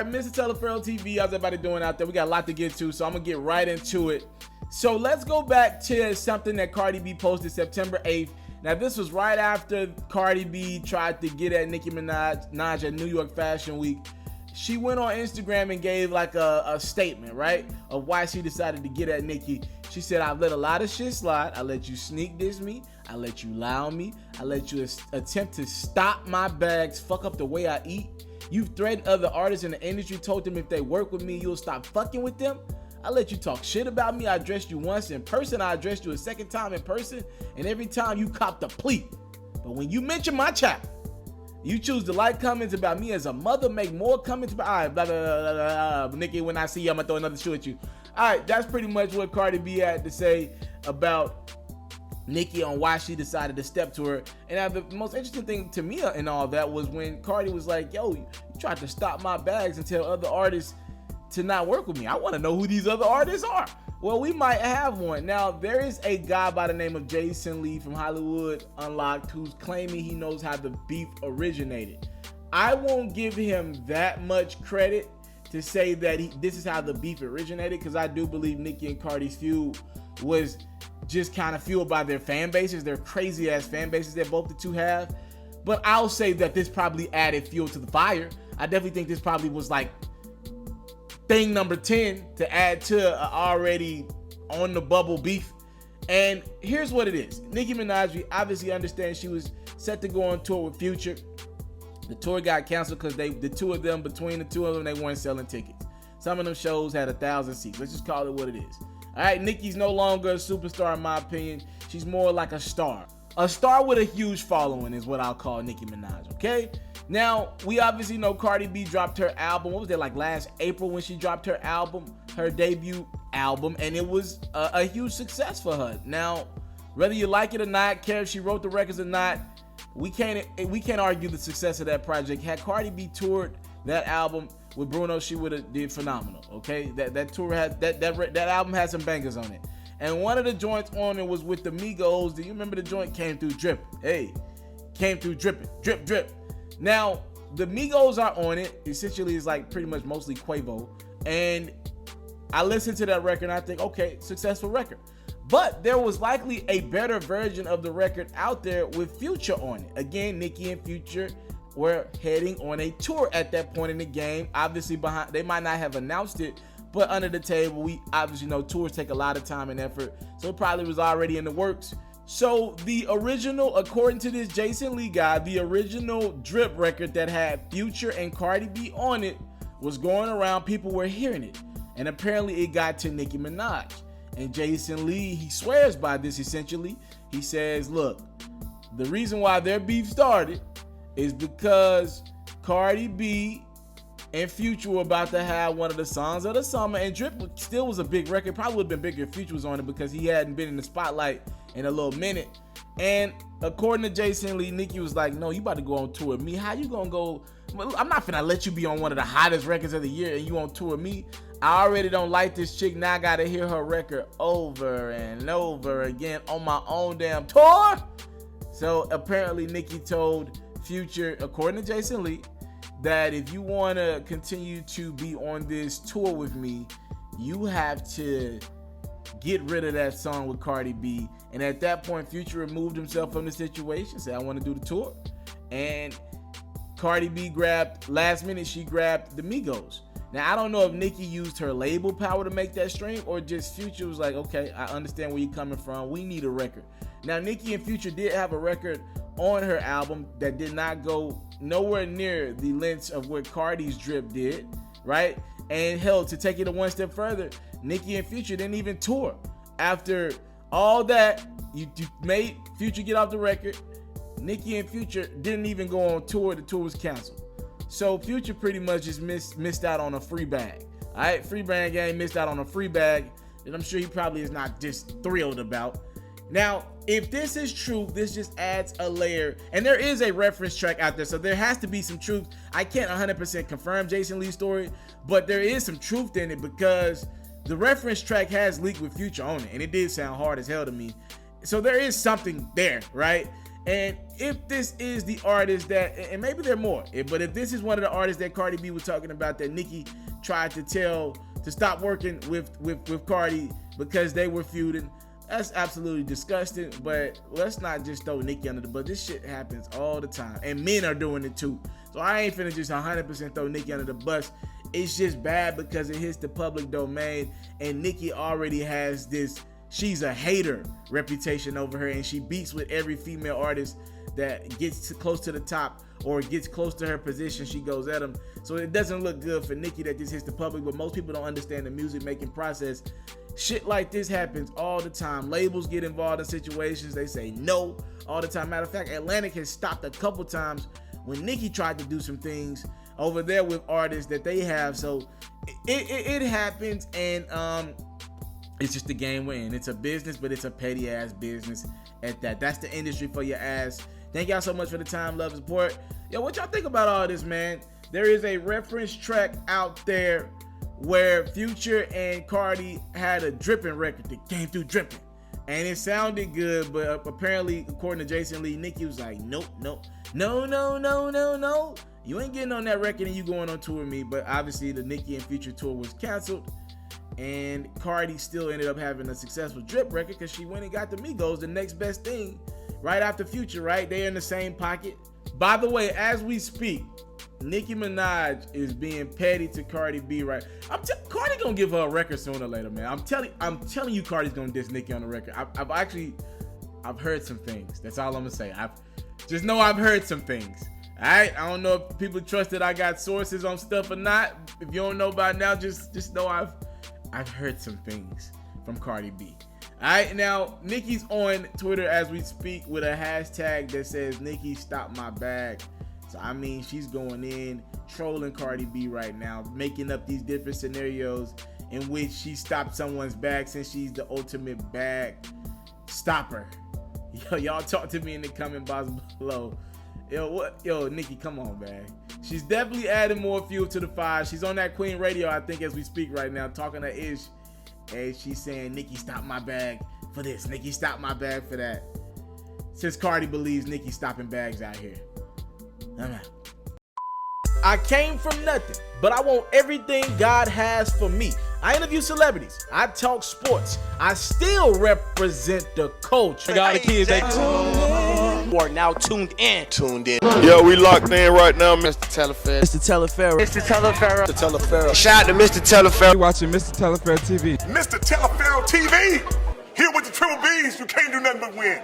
right, Mr. Taliaferro TV, how's everybody doing out there? We got a lot to get to, so I'm gonna get right into it. So let's go back to something that Cardi B posted September 8th. Now, this was right after Cardi B tried to get at Nicki Minaj at New York Fashion Week. She went on Instagram and gave like a statement, right, of why she decided to get at Nicki. She said, I've let a lot of shit slide. I let you sneak diss me. I let you lie on me. I let you attempt to stop my bags, fuck up the way I eat. You've threatened other artists in the industry, told them if they work with me, you'll stop fucking with them. I let you talk shit about me. I addressed you once in person. I addressed you a second time in person. And every time you copped a plea. But when you mention my child, you choose to like comments about me as a mother, make more comments about, all right, blah, blah, blah, blah, blah. Nikki, when I see you, I'm going to throw another shoe at you. All right, that's pretty much what Cardi B had to say about Nicki on why she decided to step to her. And the most interesting thing to me in all that was when Cardi was like, yo, you tried to stop my bags and tell other artists to not work with me. I want to know who these other artists are. Well, we might have one. Now, there is a guy by the name of Jason Lee from Hollywood Unlocked who's claiming he knows how the beef originated. I won't give him that much credit to say that this is how the beef originated, because I do believe Nicki and Cardi's feud was just kind of fueled by their fan bases, their crazy ass fan bases that both the two have. But I'll say that this probably added fuel to the fire. I definitely think this probably was like thing number 10 to add to already on the bubble beef. And here's what it is. Nicki Minaj, we obviously understand she was set to go on tour with Future. The tour got canceled because between the two of them, they weren't selling tickets. Some of them shows had 1,000 seats. Let's just call it what it is. All right, Nicki's no longer a superstar in my opinion. She's more like a star. A star with a huge following is what I'll call Nicki Minaj, okay? Now, we obviously know Cardi B dropped her album. What was that, like last April when she dropped her album, her debut album, and it was a huge success for her. Now, whether you like it or not, care if she wrote the records or not, we can't argue the success of that project. Had Cardi B toured that album with Bruno, she would have did phenomenal, okay? That tour had that album had some bangers on it. And one of the joints on it was with the Migos. Do you remember the joint? Came through dripping. Hey, came through dripping, drip, drip. Now, the Migos are on it. Essentially, it's like pretty much mostly Quavo. And I listened to that record and I think, okay, successful record. But there was likely a better version of the record out there with Future on it. Again, Nicki and Future were heading on a tour at that point in the game. Obviously, they might not have announced it, but under the table, we obviously know tours take a lot of time and effort. So it probably was already in the works. So the original, according to this Jason Lee guy, the original drip record that had Future and Cardi B on it was going around. People were hearing it. And apparently it got to Nicki Minaj. And Jason Lee, he swears by this essentially. He says, look, the reason why their beef started is because Cardi B and Future were about to have one of the songs of the summer. And Drip still was a big record. Probably would have been bigger if Future was on it because he hadn't been in the spotlight in a little minute. And according to Jason Lee, Nicki was like, no, you about to go on tour with me. How you gonna go? I'm not finna let you be on one of the hottest records of the year and you on tour with me. I already don't like this chick. Now I gotta hear her record over and over again on my own damn tour. So apparently Nicki told Future, according to Jason Lee, that if you want to continue to be on this tour with me, you have to get rid of that song with Cardi B. And at that point, Future removed himself from the situation, said, I want to do the tour. And Cardi B last minute, she grabbed the Migos. Now, I don't know if Nicki used her label power to make that stream or just Future was like, okay, I understand where you're coming from. We need a record. Now, Nicki and Future did have a record on her album that did not go nowhere near the lengths of what Cardi's drip did, right? And hell, to take it a one step further, Nicki and Future didn't even tour. After all that, you made Future get off the record. Nicki and Future didn't even go on tour. The tour was canceled. So Future pretty much just missed out on a free bag. All right, free bag gang missed out on a free bag that I'm sure he probably is not just thrilled about. Now, if this is true, this just adds a layer. And there is a reference track out there, so there has to be some truth. I can't 100% confirm Jason Lee's story, but there is some truth in it because the reference track has leaked with Future on it, and it did sound hard as hell to me. So there is something there, right? And if this is the artist that, and maybe there are more, but if this is one of the artists that Cardi B was talking about that Nicki tried to tell to stop working with Cardi because they were feuding, that's absolutely disgusting. But let's not just throw Nicki under the bus. This shit happens all the time, and men are doing it too. So I ain't finna just 100% throw Nicki under the bus. It's just bad because it hits the public domain, and Nicki already has this she's a hater reputation over her, and she beats with every female artist that gets close to the top or gets close to her position. She goes at them. So it doesn't look good for Nicki that this hits the public, but most people don't understand the music making process. Shit like this happens all the time. Labels get involved in situations. They say no all the time. Matter of fact, Atlantic has stopped a couple times when Nicki tried to do some things over there with artists that they have. So it happens, and it's just the game we're in. It's a business, but it's a petty ass business at that. That's the industry for your ass. Thank y'all so much for the time, love, and support. Yo, what y'all think about all this, man? There is a reference track out there where Future and Cardi had a dripping record that came through dripping, and it sounded good, but apparently, according to Jason Lee, Nicki was like, nope, no. You ain't getting on that record and you going on tour with me. But obviously the Nicki and Future tour was canceled, and Cardi still ended up having a successful drip record because she went and got the Migos, the next best thing, right after Future, right? They're in the same pocket. By the way, as we speak, Nicki Minaj is being petty to Cardi B, right? Cardi gonna give her a record sooner or later, man. I'm telling you, Cardi's gonna diss Nicki on the record. I've heard some things. That's all I'm gonna say. I've heard some things. All right, I don't know if people trust that I got sources on stuff or not. If you don't know by now, just know I've heard some things from Cardi B. All right, now Nicki's on Twitter as we speak with a hashtag that says Nicki stop my bag. So I mean, she's going in trolling Cardi B right now, making up these different scenarios in which she stopped someone's bag, since she's the ultimate bag stopper. Yo, y'all talk to me in the comment box below. Yo, Nicki, come on, man. She's definitely adding more fuel to the fire. She's on that Queen Radio, I think, as we speak right now, talking to Ish. And she's saying, Nicki, stop my bag for this. Nicki, stop my bag for that. Since Cardi believes Nicki stopping bags out here. I'm out. I came from nothing, but I want everything God has for me. I interview celebrities. I talk sports. I still represent the culture. All the kids, they are now tuned in. Yo, we locked in right now, Mr. TALIAFERRO. Mr. TALIAFERRO. Shout out to Mr. TALIAFERRO. You're watching Mr. TALIAFERRO TV. Mr. TALIAFERRO TV. Here with the triple B's, you can't do nothing but win.